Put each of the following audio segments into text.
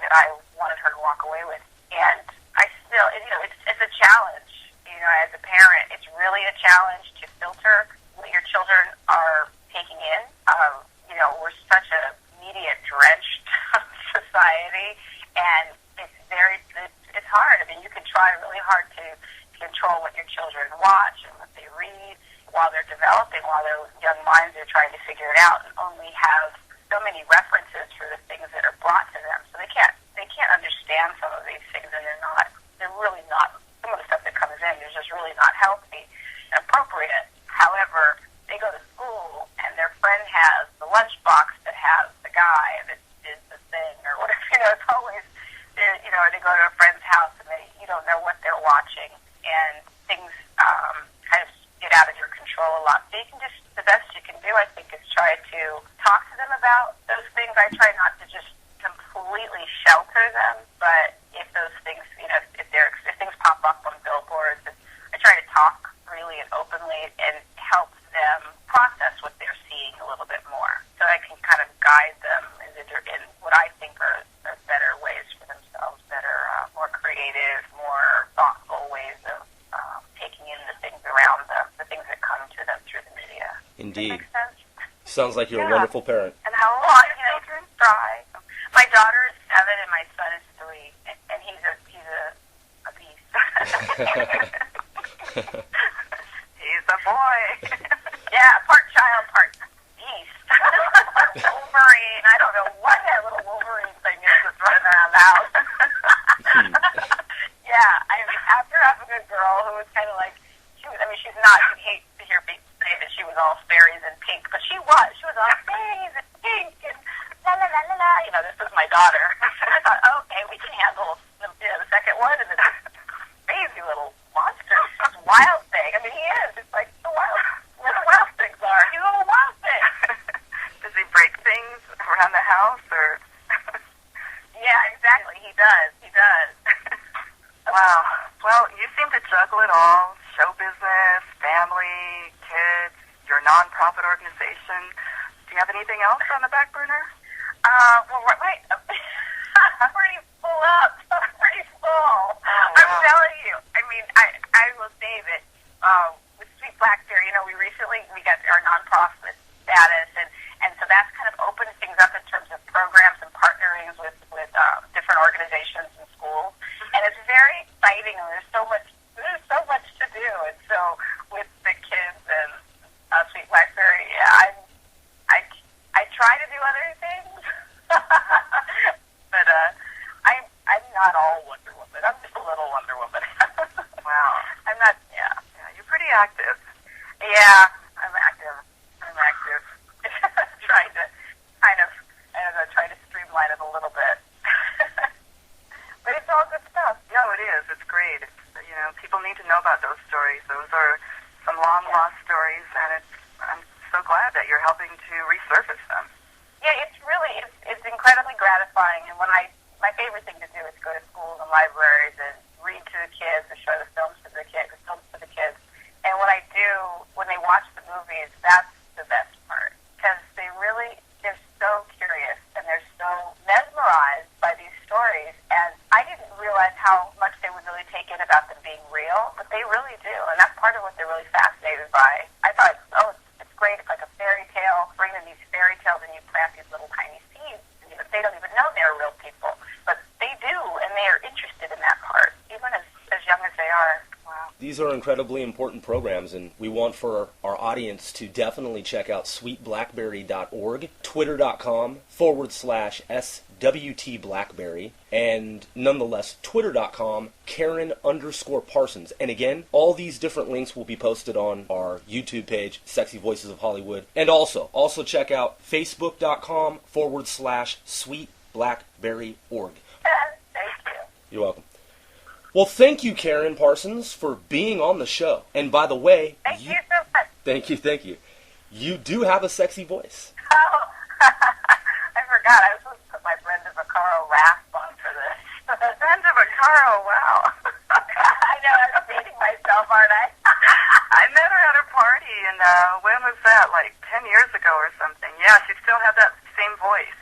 that I wanted her to walk away with. And I still, it's a challenge. As a parent, it's really a challenge to filter what your children are taking in. We're such a media-drenched society, and it's hard. I mean, you can try really hard to control what your children watch and what they read while they're developing, while their young minds are trying to figure it out, and only have so many references for the things that are brought to them. So they can't understand some of these things, and they're really not, some of the stuff that comes in is just really not healthy and appropriate. However, they go to school and their friend has the lunchbox that has the guy that did the thing or whatever. It's always, or they go to a friend's house and you don't know what they're watching, and things kind of get out of your control a lot. So you can just, the best you can do, I think, is try to talk to them about those things. I try not to just completely shelter them, but if those things, if things pop up on billboards, I try to talk freely and openly and help them process what they're seeing a little bit more, so I can kind of guide them in what I think are better ways for themselves, better, more creative, more thoughtful ways of taking in the things around them, the things that come to them through the media. Indeed. Does that make sense? Sounds like you're a wonderful parent. And how long children try. My daughter is 7 and my son is 3, and he's a beast. He's a boy. Yeah, part child, part beast. Wolverine. I don't know what that little Wolverine thing is that's running around the house. Yeah, I mean, after having a girl who was kind of like, she's not, you'd hate to hear me say that she was all fairies and pink, but she was. She was all fairies and pink and la la la la la. This was my daughter. I thought, okay, we can handle the second one, and then this crazy little monster, this wild thing. I mean, he is. It's like where the wild things are. He's a little wild thing. Does he break things around the house, or? Yeah, exactly. He does. Wow. Well, you seem to juggle it all: show business, family, kids, your nonprofit organization. Do you have anything else on the back burner? Well, right. I'm pretty full up. I'm pretty full. Oh, wow. I'm telling you. I mean, I will say that with Sweet Blackberry, we got our nonprofit status, and so that's kind of opened things up in terms of programs and partnerings with different organizations and schools, and it's very exciting. And there's so much to do, and so with the kids and Sweet Blackberry, I try to do other things, but I'm not all Wonder Woman. I'm just a little Wonder Woman. Wow. I'm not. Yeah. You're pretty active. Yeah, I'm active. Trying to kind of, try to streamline it a little bit. But it's all good stuff. No, it is. It's great. People need to know about those stories. Those are some long-lost stories, and I'm so glad that you're helping to resurface them. Yeah, it's incredibly gratifying, and my favorite thing to do is go to schools and libraries and read to the kids and show the films to the kids. And what I do when they watch the movies, that's the best part, because they're so curious and they're so mesmerized by these stories, and I didn't realize how much they would really take in about them being real, but they really do, and that's part of what they're really fascinated by. I thought, it's great, it's like a fairy tale, bring them these fairy tales, and you plant these little tiny seeds, and they don't even know they're real people, but they do, and they are interested in that part, even as young as they are. Wow. These are incredibly important programs, and we want for our audience to definitely check out sweetblackberry.org, twitter.com/SWTBlackberry, and nonetheless, twitter.com, Karyn_Parsons. And again, all these different links will be posted on our YouTube page, Sexy Voices of Hollywood. And also check out facebook.com/sweetblackberry.org. Thank you. You're welcome. Well, thank you, Karyn Parsons, for being on the show. And by the way... Thank you so much. Thank you. You do have a sexy voice. Oh, I forgot. I was supposed to put my Brenda Vaccaro rasp on for this. Brenda Vaccaro, wow. I know, I'm dating myself, aren't I? I met her at a party, and when was that? Like 10 years ago or something. Yeah, she still had that same voice.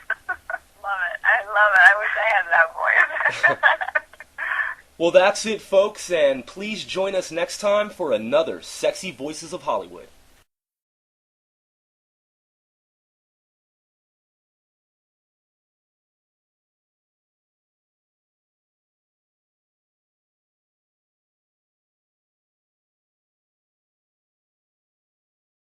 Love it. I love it. I wish I had that voice. Well, that's it, folks, and please join us next time for another Sexy Voices of Hollywood.